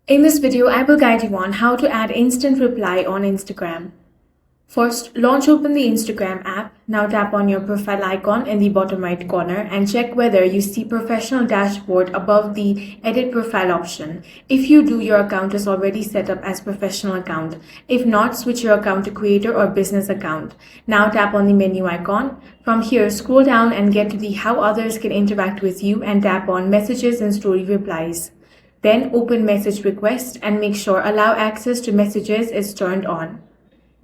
In this video, I will guide you on how to add instant reply on Instagram. First, open the Instagram app. Now tap on your profile icon in the bottom right corner and check whether you see professional dashboard above the edit profile option. If you do, your account is already set up as professional account. If not, switch your account to creator or business account. Now tap on the menu icon. From here, scroll down and get to the how others can interact with you and tap on messages and story replies. Then open message request and make sure allow access to messages is turned on.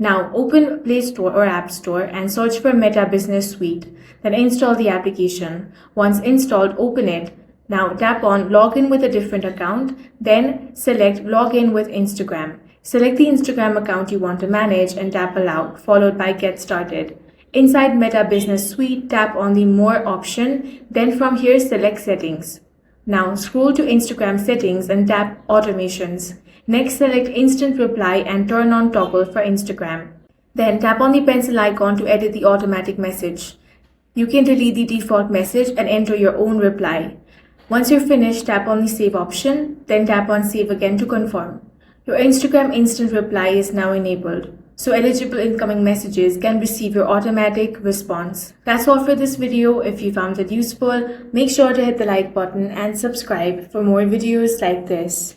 Now open Play Store or App Store and search for Meta Business Suite. Then install the application. Once installed, open it. Now tap on Login with a different account. Then select Login with Instagram. Select the Instagram account you want to manage and tap Allow, followed by Get Started. Inside Meta Business Suite, tap on the More option. Then from here, select Settings. Now scroll to Instagram settings and tap Automations. Next, select Instant Reply and turn on Toggle for Instagram. Then tap on the pencil icon to edit the automatic message. You can delete the default message and enter your own reply. Once you're finished, tap on the Save option, then tap on Save again to confirm. Your Instagram Instant Reply is now enabled, so eligible incoming messages can receive your automatic response. That's all for this video. If you found it useful, make sure to hit the like button and subscribe for more videos like this.